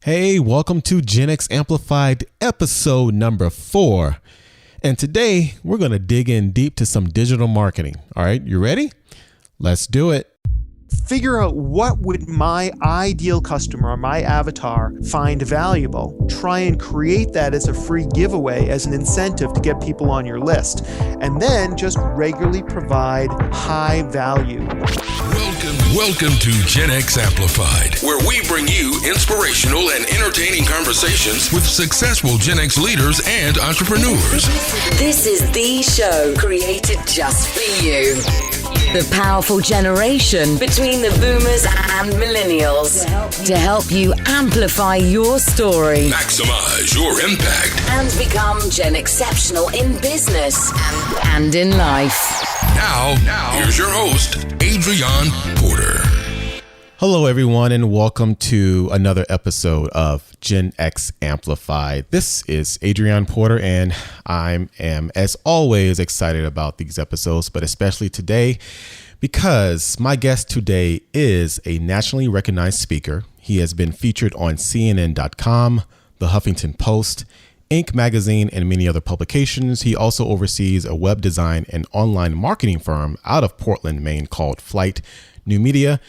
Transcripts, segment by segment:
Hey, welcome to Gen X Amplified episode number 4. And today we're going to dig in deep to some digital marketing. All right, you ready? Let's do it. Figure out what would my ideal customer or my avatar find valuable. Try and create that as a free giveaway, as an incentive to get people on your list. And then just regularly provide high value. Welcome to Gen X Amplified, where we bring you inspirational and entertaining conversations with successful Gen X leaders and entrepreneurs. This is the show created just for you. The powerful generation between the boomers and millennials to help you amplify your story, Maximize your impact, and become Gen Exceptional in business and in life. Now, here's your host, Adrian Porter. Hello, everyone, and welcome to another episode of Gen X Amplified. This is Adrian Porter, and I am, as always, excited about these episodes, but especially today because my guest today is a nationally recognized speaker. He has been featured on CNN.com, The Huffington Post, Inc. magazine, and many other publications. He also oversees a web design and online marketing firm out of Portland, Maine called Flight New Media.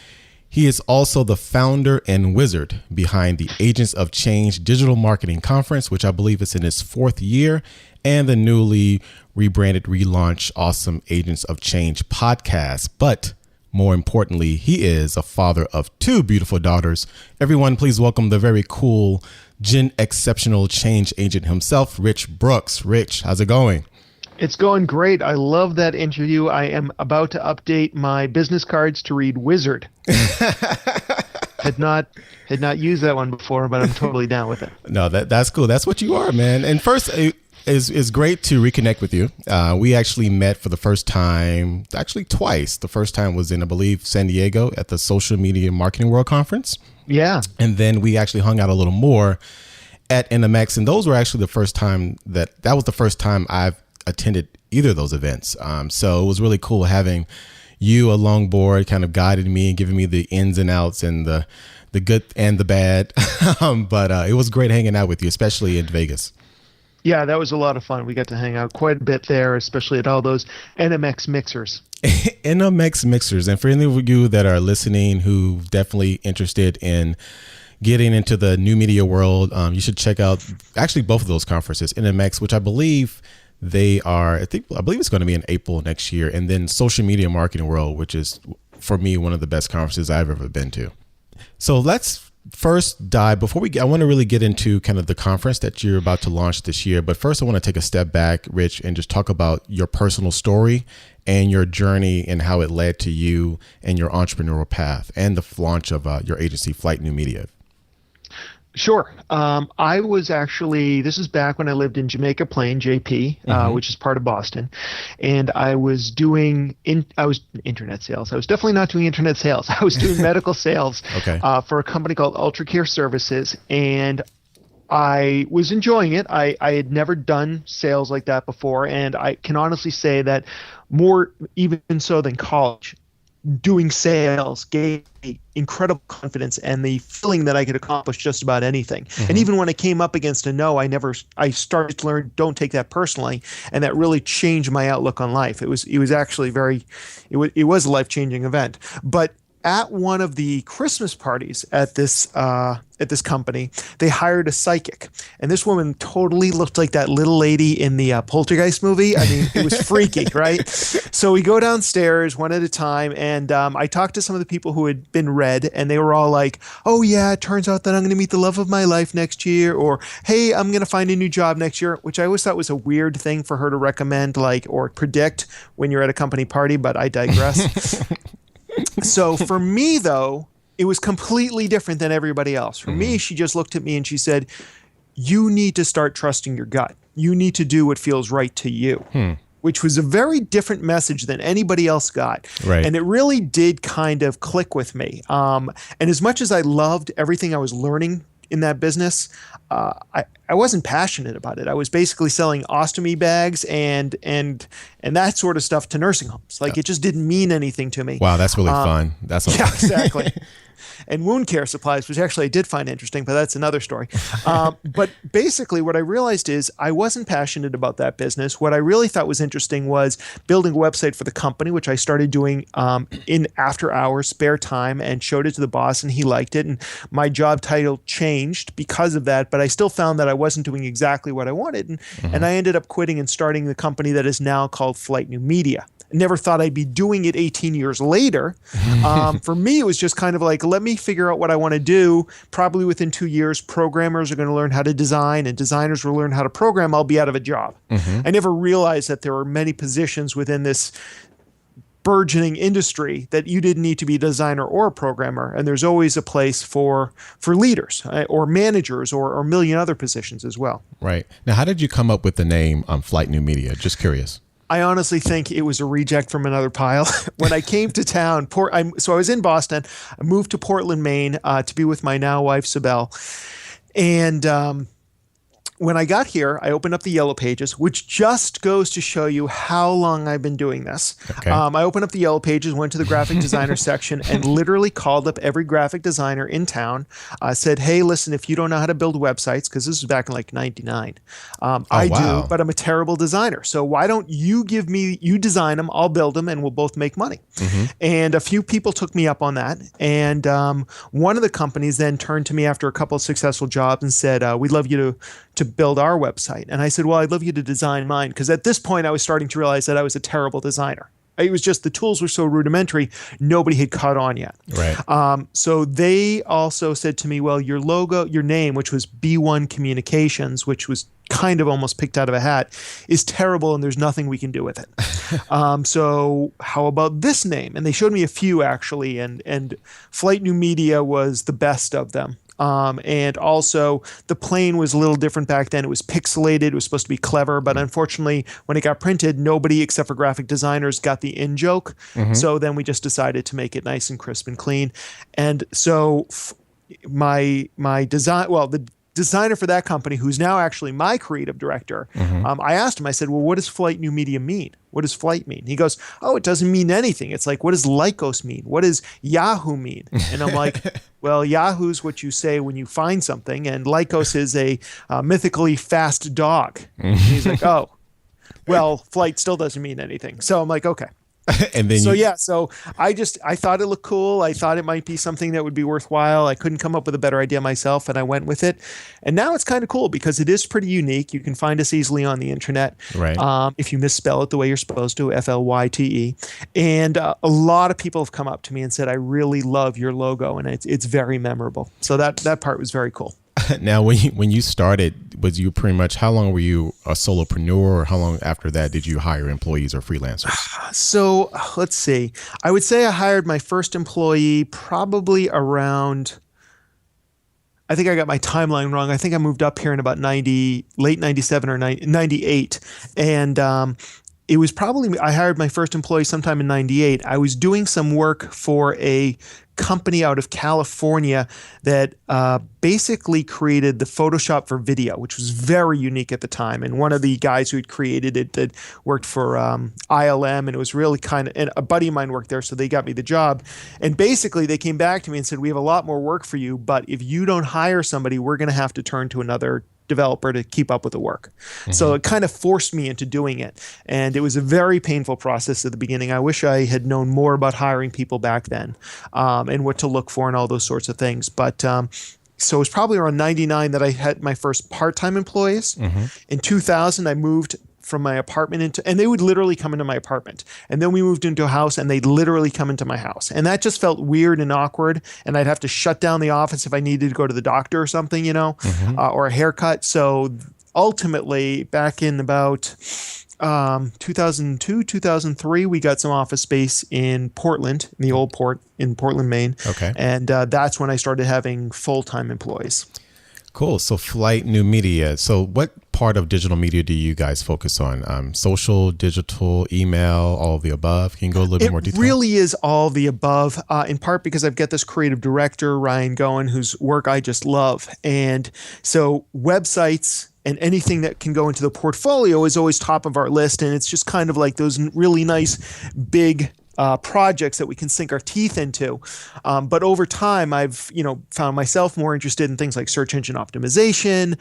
He is also the founder and wizard behind the Agents of Change Digital Marketing Conference, which I believe is in its 4th year, and the newly rebranded, relaunched Awesome Agents of Change podcast. But more importantly, he is a father of 2 beautiful daughters. Everyone, please welcome the very cool Gen Exceptional Change Agent himself, Rich Brooks. Rich, how's it going? It's going great. I love that interview. I am about to update my business cards to read wizard. Had not used that one before, but I'm totally down with it. No, that's cool. That's what you are, man. And first, it's great to reconnect with you. We actually met for the first time, actually twice. The first time was in, I believe, San Diego at the Social Media Marketing World Conference. Yeah. And then we actually hung out a little more at NMX. And those were actually the first time that was the first time I've attended either of those events. So it was really cool having you along board, kind of guiding me and giving me the ins and outs and the good and the bad. But it was great hanging out with you, especially in Vegas. Yeah, that was a lot of fun. We got to hang out quite a bit there, especially at all those NMX mixers. NMX mixers. And for any of you that are listening who definitely interested in getting into the new media world, you should check out actually both of those conferences, NMX, which I believe I believe it's going to be in April next year, and then Social Media Marketing World, which is for me one of the best conferences I've ever been to. So let's first dive I want to really get into kind of the conference that you're about to launch this year. But first I want to take a step back, Rich, and just talk about your personal story and your journey and how it led to you and your entrepreneurial path and the launch of your agency, Flight New Media. Sure. I was actually, this is back when I lived in Jamaica Plain, JP, which is part of Boston. And I was doing, internet sales. I was definitely not doing internet sales. I was doing medical sales for a company called Ultra Care Services. And I was enjoying it. I had never done sales like that before. And I can honestly say that more even so than college, doing sales gave me incredible confidence and the feeling that I could accomplish just about anything. And even when I came up against a no, I started to learn, don't take that personally. And that really changed my outlook on life. It was actually it was a life-changing event. But at one of the Christmas parties at this company, they hired a psychic, and this woman totally looked like that little lady in the Poltergeist movie. I mean, it was freaky, right? So we go downstairs one at a time, and I talked to some of the people who had been read, and they were all like, "Oh yeah, it turns out that I'm going to meet the love of my life next year," or "Hey, I'm going to find a new job next year," which I always thought was a weird thing for her to recommend, or predict when you're at a company party. But I digress. So for me, though, it was completely different than everybody else. For me, she just looked at me and she said, "You need to start trusting your gut. You need to do what feels right to you," which was a very different message than anybody else got. Right. And it really did kind of click with me. And as much as I loved everything I was learning in that business, I wasn't passionate about it. I was basically selling ostomy bags and that sort of stuff to nursing homes. Like, it just didn't mean anything to me. Wow, that's really fun. Yeah, exactly. and wound care supplies, which actually I did find interesting, but that's another story. But basically what I realized is I wasn't passionate about that business. What I really thought was interesting was building a website for the company, which I started doing in after hours, spare time, and showed it to the boss, and he liked it. And my job title changed because of that, but I still found that I wasn't doing exactly what I wanted. And I ended up quitting and starting the company that is now called Flight New Media. Never thought I'd be doing it 18 years later. For me, it was just kind of like, let me figure out what I want to do. Probably within 2 years, programmers are going to learn how to design and designers will learn how to program. I'll be out of a job. I never realized that there were many positions within this burgeoning industry that you didn't need to be a designer or a programmer. And there's always a place for leaders or managers or a million other positions as well. Right. Now, how did you come up with the name Flight New Media? Just curious. I honestly think it was a reject from another pile. When I came to town, so I was in Boston. I moved to Portland, Maine, to be with my now wife, Sibel. And when I got here, I opened up the Yellow Pages, which just goes to show you how long I've been doing this. Okay. I opened up the Yellow Pages, went to the graphic designer section, and literally called up every graphic designer in town. Said, hey, listen, if you don't know how to build websites, because this was back in like 99, I do, but I'm a terrible designer. So why don't you you design them, I'll build them, and we'll both make money. And a few people took me up on that. And one of the companies then turned to me after a couple of successful jobs and said, we'd love you to build our website. And I said, well, I'd love you to design mine. Because at this point, I was starting to realize that I was a terrible designer. It was just the tools were so rudimentary, nobody had caught on yet. Right. So they also said to me, well, your logo, your name, which was B1 Communications, which was kind of almost picked out of a hat, is terrible and there's nothing we can do with it. So how about this name? And they showed me a few actually, and Flight New Media was the best of them. And also the plane was a little different back then. It was pixelated. It was supposed to be clever, but unfortunately when it got printed, nobody except for graphic designers got the in joke. So then we just decided to make it nice and crisp and clean. And so my design, well, the designer for that company, who's now actually my creative director, I asked him, I said, well, what does Flight New Media mean? What does flight mean? He goes, oh, it doesn't mean anything. It's like, what does Lycos mean? What does Yahoo mean? And I'm like, well, Yahoo's what you say when you find something, and Lycos is a mythically fast dog. And he's like, oh, well, flight still doesn't mean anything. So I'm like, okay. And then so I thought it looked cool. I thought it might be something that would be worthwhile. I couldn't come up with a better idea myself, and I went with it. And now it's kind of cool because it is pretty unique. You can find us easily on the internet. Right. If you misspell it the way you're supposed to, FLYTE. And a lot of people have come up to me and said, I really love your logo, and it's very memorable. So that part was very cool. Now, when you started, was you pretty much, how long were you a solopreneur, or how long after that did you hire employees or freelancers? So let's see. I would say I hired my first employee probably around, I think I got my timeline wrong. I think I moved up here in about late 97 or 98. And it was probably, I hired my first employee sometime in 98. I was doing some work for a company out of California that basically created the Photoshop for video, which was very unique at the time. And one of the guys who had created it that worked for ILM, and it was really and a buddy of mine worked there, so they got me the job. And basically they came back to me and said, we have a lot more work for you, but if you don't hire somebody, we're going to have to turn to another developer to keep up with the work. So it kind of forced me into doing it. And it was a very painful process at the beginning. I wish I had known more about hiring people back then, and what to look for and all those sorts of things. But so it was probably around 99 that I had my first part-time employees. In 2000, I moved from my apartment and they would literally come into my apartment. And then we moved into a house and they'd literally come into my house. And that just felt weird and awkward. And I'd have to shut down the office if I needed to go to the doctor or something, or a haircut. So ultimately, back in about 2002, 2003, we got some office space in Portland, in the old port in Portland, Maine. Okay. And that's when I started having full-time employees. Cool. So Flight New Media. So what part of digital media do you guys focus on? Social, digital, email, all of the above? Can you go a little bit more detail? It really is all the above, in part because I've got this creative director, Ryan Goen, whose work I just love. And so websites and anything that can go into the portfolio is always top of our list. And it's just kind of like those really nice, big projects that we can sink our teeth into. But over time, I've found myself more interested in things like search engine optimization,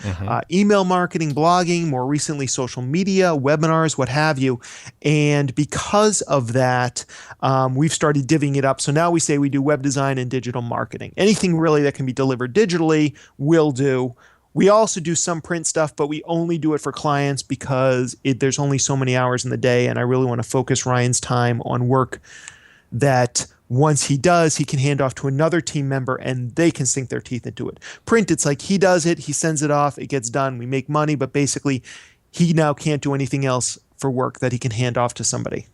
email marketing, blogging, more recently social media, webinars, what have you. And because of that, we've started divvying it up. So now we say we do web design and digital marketing. Anything really that can be delivered digitally, we'll do. We also do some print stuff, but we only do it for clients because there's only so many hours in the day, and I really want to focus Ryan's time on work that once he does, he can hand off to another team member and they can sink their teeth into it. Print, it's like he does it, he sends it off, it gets done, we make money, but basically he now can't do anything else for work that he can hand off to somebody.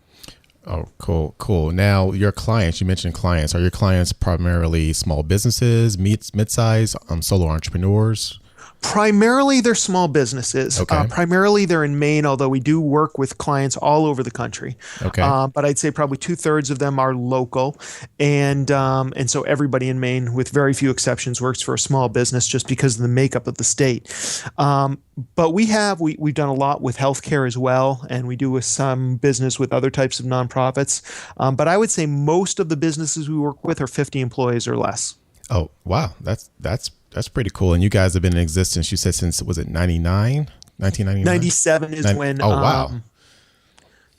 Oh, cool. Now, your clients, you mentioned clients. Are your clients primarily small businesses, mid-size, solo entrepreneurs? Primarily, they're small businesses. Okay. Primarily, they're in Maine, although we do work with clients all over the country. Okay. But I'd say probably 2/3 of them are local. And so everybody in Maine, with very few exceptions, works for a small business just because of the makeup of the state. But we've done a lot with healthcare as well, and we do some business with other types of nonprofits. But I would say most of the businesses we work with are 50 employees or less. Oh, wow. That's pretty cool. And you guys have been in existence, you said, since, was it 1999? 97 is when. Oh, wow.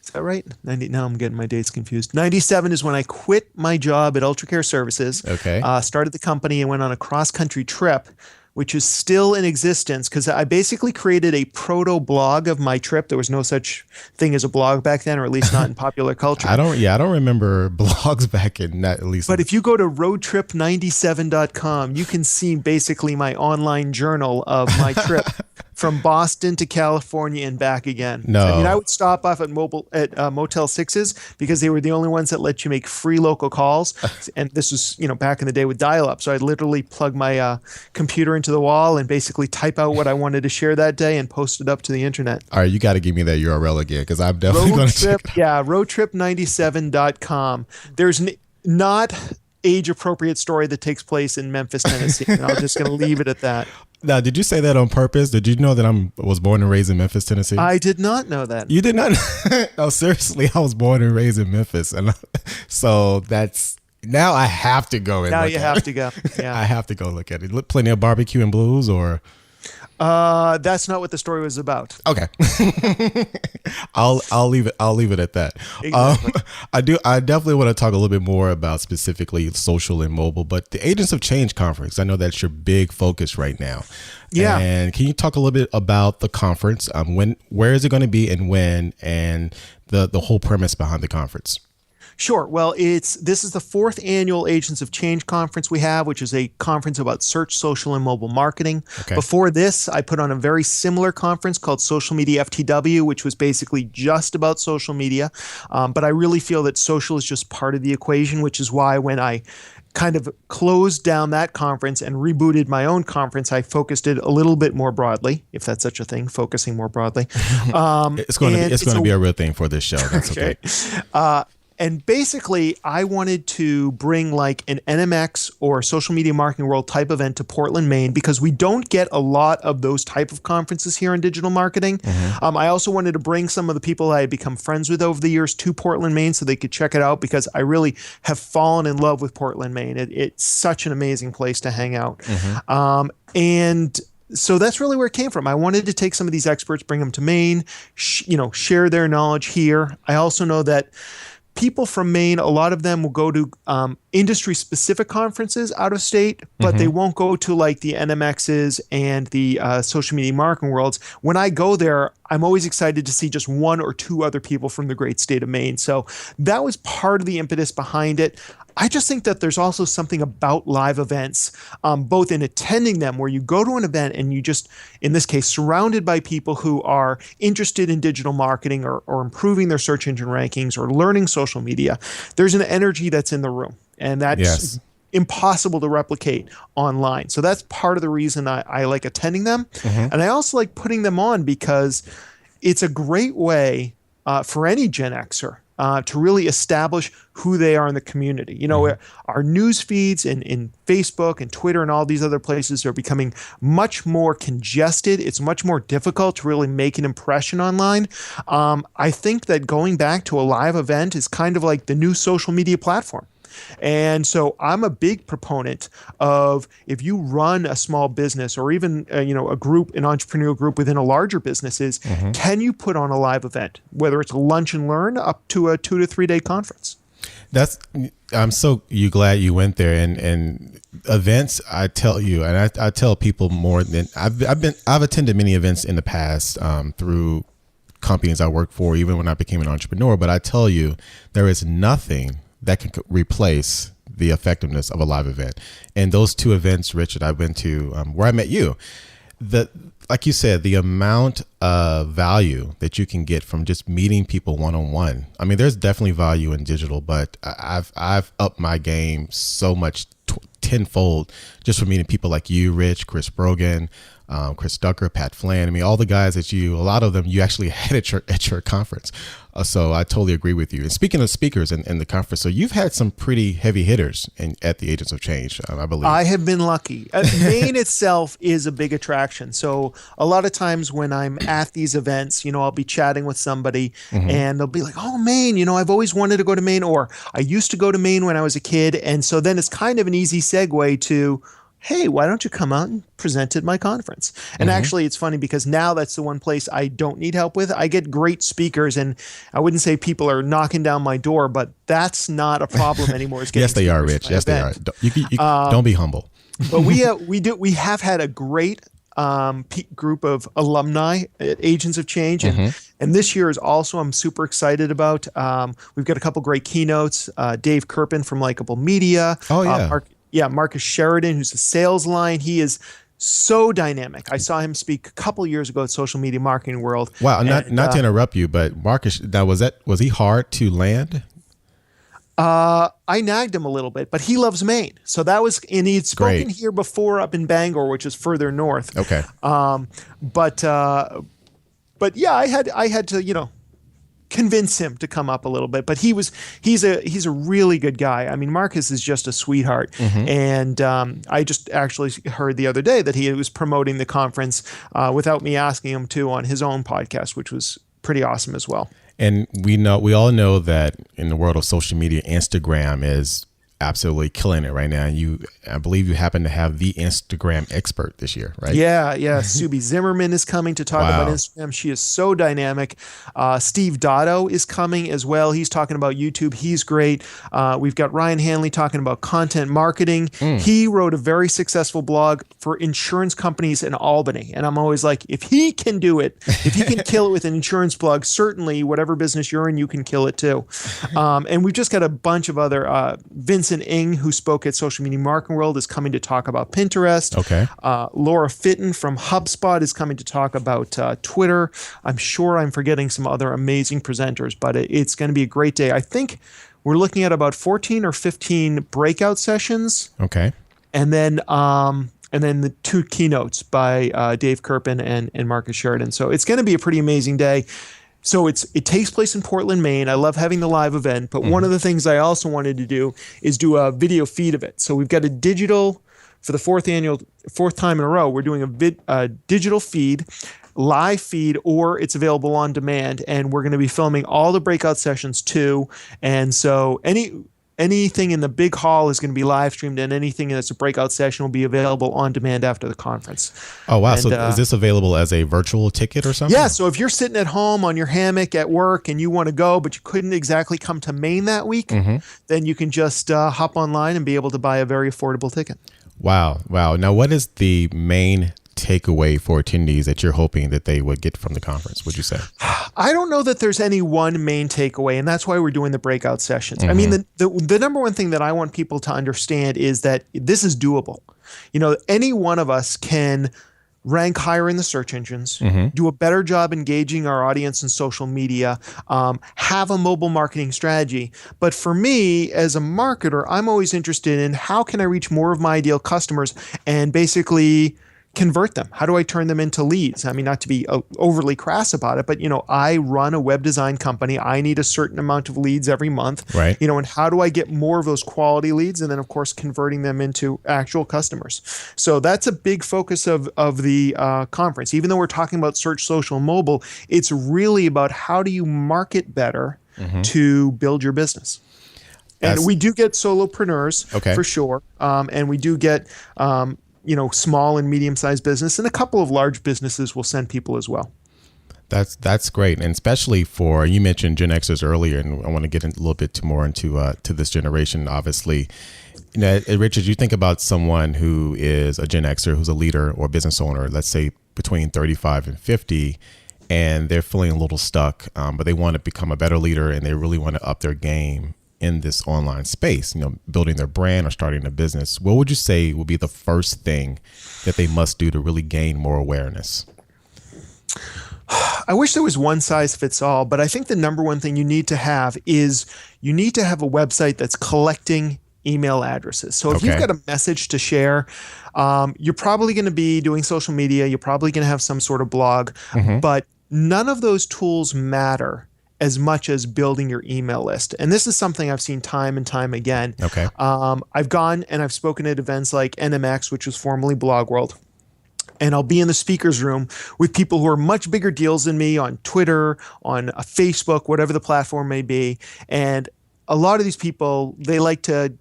Is that right? Now I'm getting my dates confused. 97 is when I quit my job at UltraCare Services. Okay. Started the company and went on a cross-country trip, which is still in existence because I basically created a proto-blog of my trip. There was no such thing as a blog back then, or at least not in popular culture. I don't remember blogs back in that, at least. But if you go to roadtrip97.com, you can see basically my online journal of my trip from Boston to California and back again. No. I mean, I would stop off at Motel 6s because they were the only ones that let you make free local calls. And this was, back in the day with dial-up. So I'd literally plug my computer into the wall and basically type out what I wanted to share that day and post it up to the internet. All right, you got to give me that URL again because I'm definitely going to check it out. Yeah, roadtrip97.com. There's not age-appropriate story that takes place in Memphis, Tennessee. And I'm just going to leave it at that. Now, did you say that on purpose? Did you know that I was born and raised in Memphis, Tennessee? I did not know that. You did not? No, seriously, I was born and raised in Memphis. And so that's, now I have to go. Now you have to go. Yeah. I have to go look at it. Plenty of barbecue and blues, or? That's not what the story was about. Okay. I'll leave it at that. Exactly. I definitely want to talk a little bit more about specifically social and mobile, but the Agents of Change conference, I know that's your big focus right now. Yeah. And can you talk a little bit about the conference? Where is it going to be and when, and the whole premise behind the conference? Sure. Well, this is the 4th annual Agents of Change conference we have, which is a conference about search, social, and mobile marketing. Okay. Before this, I put on a very similar conference called Social Media FTW, which was basically just about social media. But I really feel that social is just part of the equation, which is why when I kind of closed down that conference and rebooted my own conference, I focused it a little bit more broadly, if that's such a thing, focusing more broadly. It's going to be a real thing for this show. That's okay. And basically, I wanted to bring like an NMX or social media marketing world type event to Portland, Maine, because we don't get a lot of those type of conferences here in digital marketing. Mm-hmm. I also wanted to bring some of the people I had become friends with over the years to Portland, Maine, so they could check it out, because I really have fallen in love with Portland, Maine. It's such an amazing place to hang out. Mm-hmm. And so that's really where it came from. I wanted to take some of these experts, bring them to Maine, share their knowledge here. I also know that people from Maine, a lot of them will go to industry-specific conferences out of state, but they won't go to like the NMXs and the social media marketing worlds. When I go there, I'm always excited to see just one or two other people from the great state of Maine. So that was part of the impetus behind it. I just think that there's also something about live events, both in attending them, where you go to an event and you just, in this case, surrounded by people who are interested in digital marketing or improving their search engine rankings or learning social media. There's an energy that's in the room, and that's impossible to replicate online. So that's part of the reason I like attending them. And I also like putting them on because it's a great way for any Gen Xer to really establish who they are in the community. You know, our news feeds in Facebook and Twitter and all these other places are becoming much more congested. It's much more difficult to really make an impression online. I think that going back to a live event is kind of like the new social media platform. And so I'm a big proponent of, if you run a small business or even a group, an entrepreneurial group within a larger businesses, can you put on a live event, whether it's a lunch and learn up to a 2 to 3 day conference? I'm so glad you went there, and events. I tell you, and I tell people more than I've attended many events in the past through companies I work for, even when I became an entrepreneur. But I tell you, there is nothing that can replace the effectiveness of a live event. And those 2 events, Richard, I've been to where I met you, like you said, the amount of value that you can get from just meeting people one-on-one. I mean, there's definitely value in digital, but I've upped my game so much tenfold just from meeting people like you, Rich, Chris Brogan, Chris Ducker, Pat Flynn. I mean, all the guys that a lot of them you actually had at your conference. So I totally agree with you. And speaking of speakers in the conference, so you've had some pretty heavy hitters at the Agents of Change, I believe. I have been lucky. Maine itself is a big attraction. So a lot of times when I'm at these events, I'll be chatting with somebody and they'll be like, oh, Maine, I've always wanted to go to Maine, or I used to go to Maine when I was a kid. And so then it's kind of an easy segue to, hey, why don't you come out and present at my conference? And actually, it's funny because now that's the one place I don't need help with. I get great speakers, and I wouldn't say people are knocking down my door, but that's not a problem anymore. Yes, they are, Rich. Yes, they are. Don't be humble. But we have had a great group of alumni at Agents of Change, and this year is also I'm super excited about. We've got a couple great keynotes. Dave Kirpin from Likeable Media. Oh yeah. Marcus Sheridan, who's a sales line. He is so dynamic. I saw him speak a couple years ago at Social Media Marketing World. Wow, not to interrupt you, but Marcus, now was he hard to land? I nagged him a little bit, but he loves Maine. So that was, and he'd spoken here before up in Bangor, which is further north. Okay. But yeah, I had to, convince him to come up a little bit, but he's a really good guy. I mean, Marcus is just a sweetheart. And I just actually heard the other day that he was promoting the conference without me asking him to on his own podcast, which was pretty awesome as well. And we all know that in the world of social media, Instagram is absolutely killing it right now. And I believe you happen to have the Instagram expert this year, right? Yeah. Subi Zimmerman is coming to talk about Instagram. She is so dynamic. Steve Dotto is coming as well. He's talking about YouTube. He's great. We've got Ryan Hanley talking about content marketing. He wrote a very successful blog for insurance companies in Albany. And I'm always like, if he can do it, if he can kill it with an insurance blog, certainly whatever business you're in, you can kill it too. And we've just got a bunch of other, Vincent Ng, who spoke at Social Media Marketing World, is coming to talk about Pinterest. Okay. Laura Fitton from HubSpot is coming to talk about Twitter. I'm sure I'm forgetting some other amazing presenters, but it's going to be a great day. I think we're looking at about 14 or 15 breakout sessions. Okay. And then the 2 keynotes by Dave Kirpin and Marcus Sheridan. So it's going to be a pretty amazing day. So it takes place in Portland, Maine. I love having the live event, but one of the things I also wanted to do is do a video feed of it. So we've got a digital, for the fourth time in a row, we're doing a digital feed, live feed, or it's available on demand, and we're going to be filming all the breakout sessions too. And so anything in the big hall is going to be live streamed, and anything that's a breakout session will be available on demand after the conference. Oh, wow. So is this available as a virtual ticket or something? Yeah. So if you're sitting at home on your hammock at work and you want to go, but you couldn't exactly come to Maine that week, then you can just hop online and be able to buy a very affordable ticket. Wow. Now, what is the main takeaway for attendees that you're hoping that they would get from the conference, would you say? I don't know that there's any one main takeaway, and that's why we're doing the breakout sessions. I mean, the number one thing that I want people to understand is that this is doable. Any one of us can rank higher in the search engines, do a better job engaging our audience in social media, have a mobile marketing strategy. But for me, as a marketer, I'm always interested in how can I reach more of my ideal customers and basically convert them? How do I turn them into leads? I mean, not to be overly crass about it, but, I run a web design company. I need a certain amount of leads every month, right? And how do I get more of those quality leads? And then, of course, converting them into actual customers. So that's a big focus of the conference. Even though we're talking about search, social, and mobile, it's really about how do you market better to build your business. And we do get solopreneurs for sure. And we do get, small and medium-sized business, and a couple of large businesses will send people as well. That's great. And especially for, you mentioned Gen Xers earlier, and I want to get a little bit more into to this generation, obviously. Richard, you think about someone who is a Gen Xer, who's a leader or business owner, let's say between 35 and 50, and they're feeling a little stuck, but they want to become a better leader and they really want to up their game in this online space, building their brand or starting a business. What would you say would be the first thing that they must do to really gain more awareness? I wish there was one size fits all, but I think the number one thing you need to have is you need to have a website that's collecting email addresses. So if you've got a message to share, you're probably going to be doing social media. You're probably going to have some sort of blog, but none of those tools matter as much as building your email list. And this is something I've seen time and time again. I've gone and I've spoken at events like NMX, which was formerly Blog World. And I'll be in the speaker's room with people who are much bigger deals than me on Twitter, on Facebook, whatever the platform may be. And a lot of these people, they like to,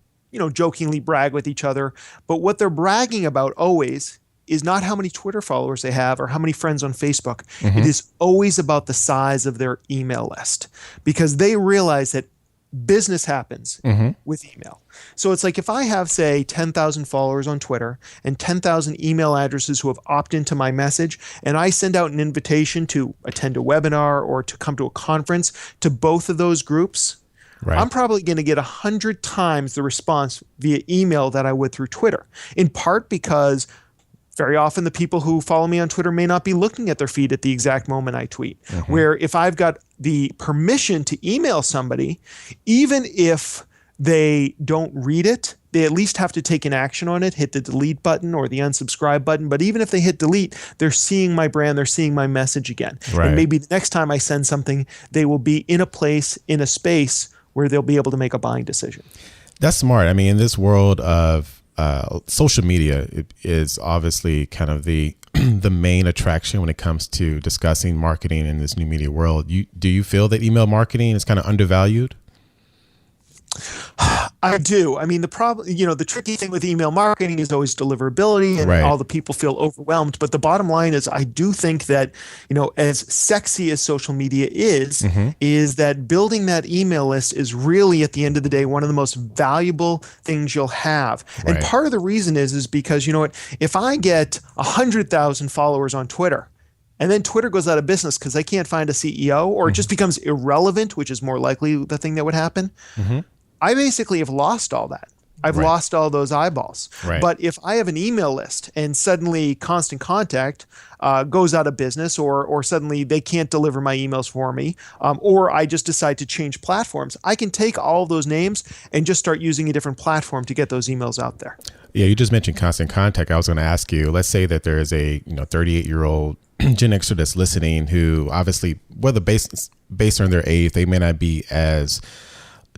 jokingly brag with each other. But what they're bragging about always is not how many Twitter followers they have or how many friends on Facebook. It is always about the size of their email list, because they realize that business happens with email. So it's like if I have, say, 10,000 followers on Twitter and 10,000 email addresses who have opted into my message, and I send out an invitation to attend a webinar or to come to a conference to both of those groups, I'm probably going to get 100 times the response via email that I would through Twitter, in part because very often the people who follow me on Twitter may not be looking at their feed at the exact moment I tweet. Where if I've got the permission to email somebody, even if they don't read it, they at least have to take an action on it, hit the delete button or the unsubscribe button. But even if they hit delete, they're seeing my brand, they're seeing my message again. And maybe the next time I send something, they will be in a place, in a space where they'll be able to make a buying decision. That's smart. I mean, in this world of social media, it is obviously kind of the the main attraction when it comes to discussing marketing in this new media world. Do you feel that email marketing is kind of undervalued? I do. I mean, the problem, the tricky thing with email marketing is always deliverability, and all the people feel overwhelmed. But the bottom line is, I do think that, as sexy as social media is that building that email list is really, at the end of the day, one of the most valuable things you'll have. And part of the reason is because, if I get 100,000 followers on Twitter, and then Twitter goes out of business because they can't find a CEO, or it just becomes irrelevant, which is more likely the thing that would happen, I basically have lost all that. I've lost all those eyeballs. But if I have an email list and suddenly Constant Contact goes out of business, or suddenly they can't deliver my emails for me, or I just decide to change platforms, I can take all of those names and just start using a different platform to get those emails out there. Yeah, you just mentioned Constant Contact. I was going to ask you, let's say that there is a 38-year-old Gen Xer that's listening who obviously, whether based on their age, they may not be as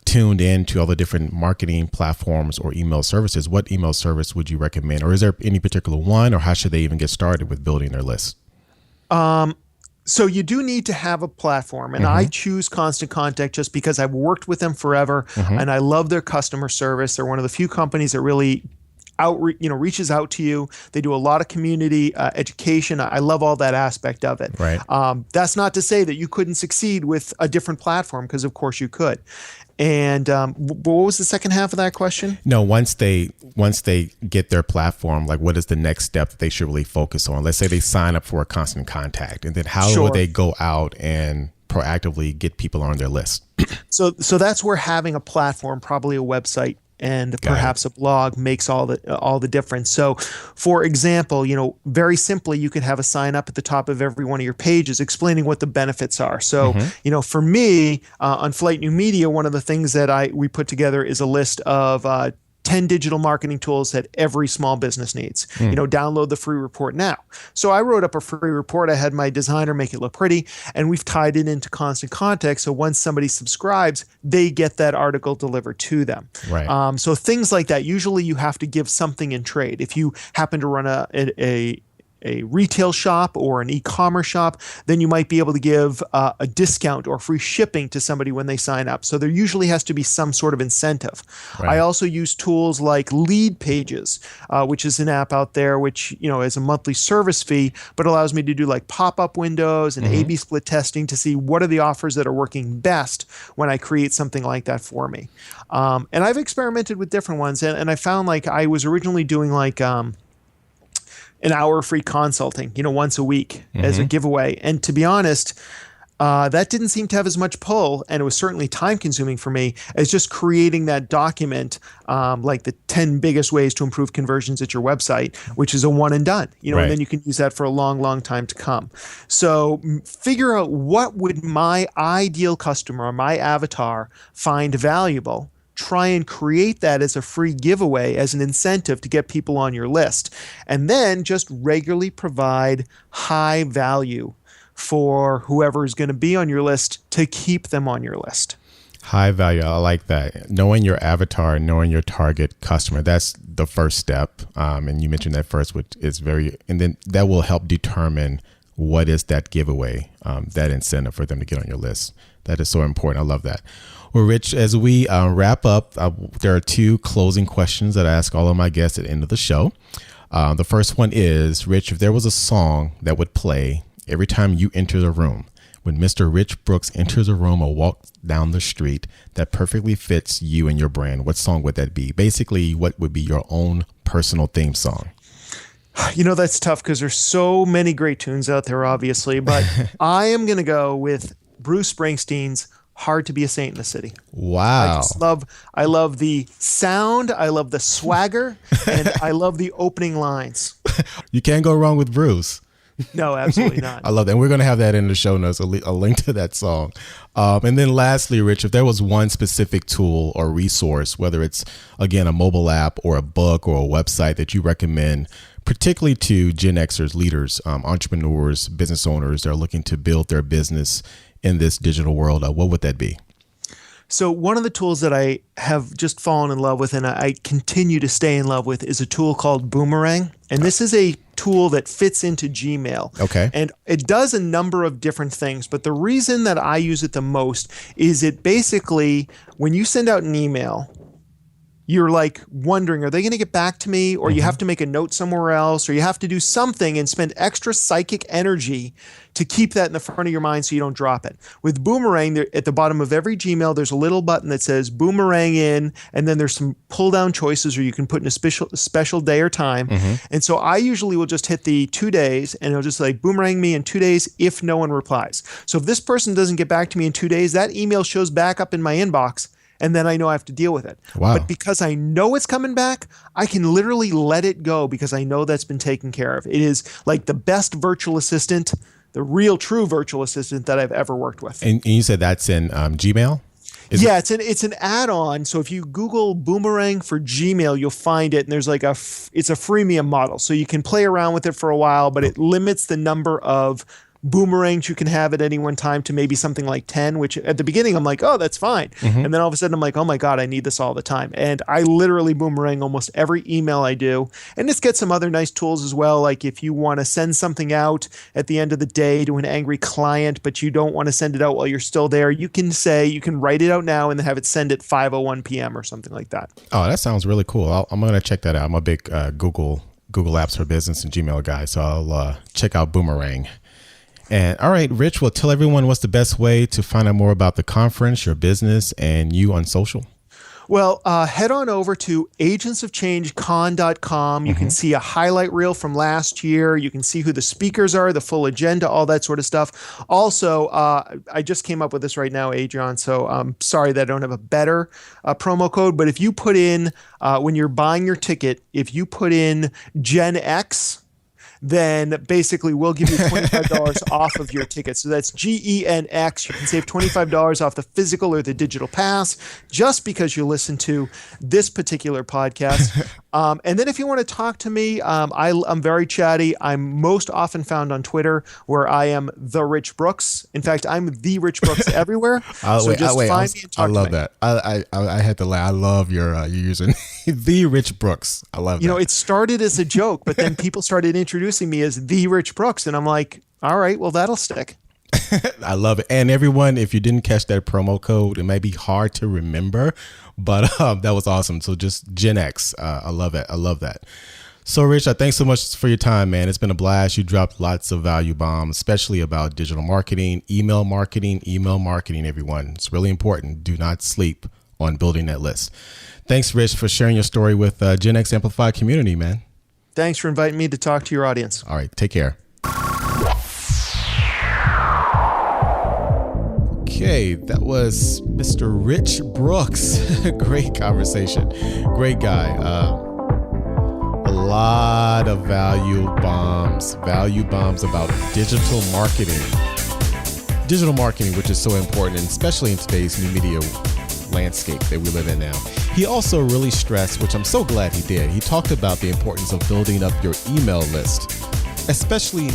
tuned in to all the different marketing platforms or email services. What email service would you recommend? Or is there any particular one, or how should they even get started with building their list? So you do need to have a platform, and I choose Constant Contact just because I've worked with them forever, and I love their customer service. They're one of the few companies that really reaches out to you. They do a lot of community education. I love all that aspect of it. That's not to say that you couldn't succeed with a different platform, because of course you could. And what was the second half of that question? No, once they get their platform, like what is the next step that they should really focus on? Let's say they sign up for a Constant Contact, and then how would they go out and proactively get people on their list? So that's where having a platform, probably a website, and perhaps a blog makes all the difference. So, for example, very simply, you could have a sign up at the top of every one of your pages explaining what the benefits are. So, for me, on Flight New Media, one of the things that we put together is a list of 10 digital marketing tools that every small business needs. Download the free report now. So I wrote up a free report. I had my designer make it look pretty, and we've tied it into Constant Contact. So once somebody subscribes, they get that article delivered to them. Right. So things like that. Usually you have to give something in trade. If you happen to run a retail shop or an e-commerce shop, then you might be able to give a discount or free shipping to somebody when they sign up. So there usually has to be some sort of incentive. Right. I also use tools like Lead Pages, which is an app out there which is a monthly service fee, but allows me to do like pop-up windows and A/B split testing to see what are the offers that are working best when I create something like that for me. And I've experimented with different ones, and I found like I was originally doing like an hour free consulting, once a week as a giveaway. And to be honest, that didn't seem to have as much pull, and it was certainly time consuming for me as just creating that document, like the 10 biggest ways to improve conversions at your website, which is a one and done, Right. and then you can use that for a long, long time to come. So figure out what would my ideal customer or my avatar find valuable. Try and create that as a free giveaway, as an incentive to get people on your list. And then just regularly provide high value for whoever is going to be on your list to keep them on your list. High value. I like that. Knowing your avatar, knowing your target customer, that's the first step. And you mentioned that first, which is and then that will help determine what is that giveaway, that incentive for them to get on your list. That is so important. I love that. Well, Rich, as we wrap up, there are two closing questions that I ask all of my guests at the end of the show. The first one is, Rich, if there was a song that would play every time you enter the room, when Mr. Rich Brooks enters a room or walks down the street, that perfectly fits you and your brand, what song would that be? Basically, what would be your own personal theme song? That's tough because there's so many great tunes out there, obviously, but I am going to go with Bruce Springsteen's Hard to Be a Saint in the City. Wow. I love the sound, I love the swagger, and I love the opening lines. You can't go wrong with Bruce. No, absolutely not. I love that. And we're going to have that in the show notes, a link to that song. And then lastly, Rich, if there was one specific tool or resource, whether it's, again, a mobile app or a book or a website that you recommend, particularly to Gen Xers, leaders, entrepreneurs, business owners that are looking to build their business in this digital world, what would that be? So one of the tools that I have just fallen in love with and I continue to stay in love with is a tool called Boomerang. And this is a tool that fits into Gmail. Okay. And it does a number of different things. But the reason that I use it the most is it basically, when you send out an email, you're like wondering, are they going to get back to me? Or you have to make a note somewhere else, or you have to do something and spend extra psychic energy to keep that in the front of your mind so you don't drop it. With Boomerang, at the bottom of every Gmail, there's a little button that says Boomerang in, and then there's some pull down choices where you can put in a special day or time. And so I usually will just hit the 2 days, and it'll just like Boomerang me in 2 days if no one replies. So if this person doesn't get back to me in 2 days, that email shows back up in my inbox, and then I know I have to deal with it. Wow. But because I know it's coming back, I can literally let it go because I know that's been taken care of. It is like the best virtual assistant, the real true virtual assistant that I've ever worked with. And you said that's in Gmail? It's an add-on. So if you Google Boomerang for Gmail, you'll find it. And there's like it's a freemium model. So you can play around with it for a while, but it limits the number of boomerangs you can have at any one time to maybe something like 10, which at the beginning I'm like, oh, that's fine. And then all of a sudden I'm like, oh my God, I need this all the time. And I literally boomerang almost every email I do. And this gets some other nice tools as well. Like if you want to send something out at the end of the day to an angry client, but you don't want to send it out while you're still there, you can write it out now and then have it send at 5:01 p.m. or something like that. Oh, that sounds really cool. I'm going to check that out. I'm a big Google Apps for Business and Gmail guy. So I'll check out Boomerang. And all right, Rich, well, tell everyone what's the best way to find out more about the conference, your business, and you on social. Well, head on over to agentsofchangecon.com. You can see a highlight reel from last year. You can see who the speakers are, the full agenda, all that sort of stuff. Also, I just came up with this right now, Adrian, so I'm sorry that I don't have a better promo code. But if you put in, when you're buying your ticket, if you put in Gen X, then basically we'll give you $25 off of your ticket. So that's GENX. You can save $25 off the physical or the digital pass just because you listen to this particular podcast. And then if you want to talk to me, I'm very chatty. I'm most often found on Twitter, where I am the Rich Brooks. In fact, I'm the Rich Brooks everywhere. Find me and talk I love to me. that. I had to laugh. I love your username, the Rich Brooks. I love that. You know, it started as a joke, but then people started introducing me as the Rich Brooks, and I'm like, all right, well, that'll stick. I love it. And everyone, if you didn't catch that promo code, it may be hard to remember, but that was awesome. So just Gen X. I love it. I love that. So Rich, thanks so much for your time, man. It's been a blast. You dropped lots of value bombs, especially about digital marketing, email marketing, everyone. It's really important. Do not sleep on building that list. Thanks, Rich, for sharing your story with Gen X Amplified community, man. Thanks for inviting me to talk to your audience. All right. Take care. Okay, that was Mr. Rich Brooks. Great conversation. Great guy. A lot of value bombs about digital marketing, which is so important, and especially in today's new media landscape that we live in now. He also really stressed, which I'm so glad he did. He talked about the importance of building up your email list, especially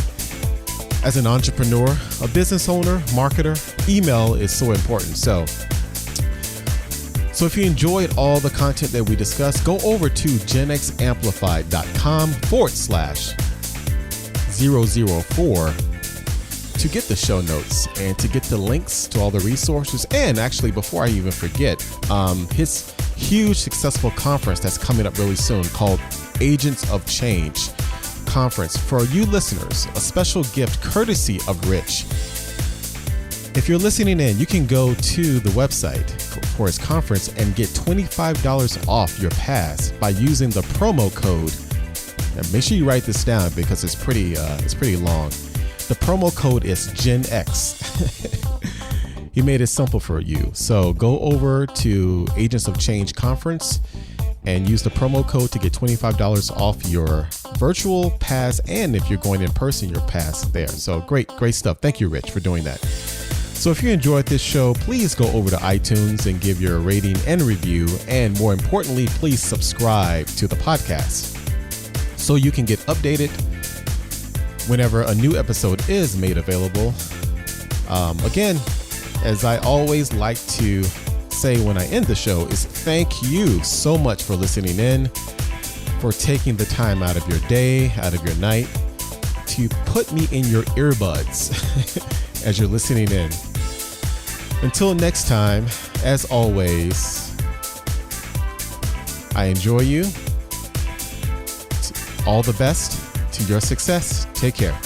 as an entrepreneur, a business owner, marketer. Email is so important. So if you enjoyed all the content that we discussed, go over to genxamplified.com/004 to get the show notes and to get the links to all the resources. And actually, before I even forget, his huge successful conference that's coming up really soon called Agents of Change Conference. For you listeners, a special gift courtesy of Rich. If you're listening in, you can go to the website for his conference and get $25 off your pass by using the promo code. And make sure you write this down because it's pretty long. The promo code is Gen X. He made it simple for you. So go over to Agents of Change Conference and use the promo code to get $25 off your virtual pass. And if you're going in person, your pass there. So great stuff. Thank you, Rich, for doing that. So if you enjoyed this show, please go over to iTunes and give your rating and review. And more importantly, please subscribe to the podcast so you can get updated whenever a new episode is made available. Again, as I always like to say when I end the show, is thank you so much for listening in, for taking the time out of your day, out of your night, to put me in your earbuds as you're listening in. Until next time, as always, I enjoy you. All the best to your success. Take care.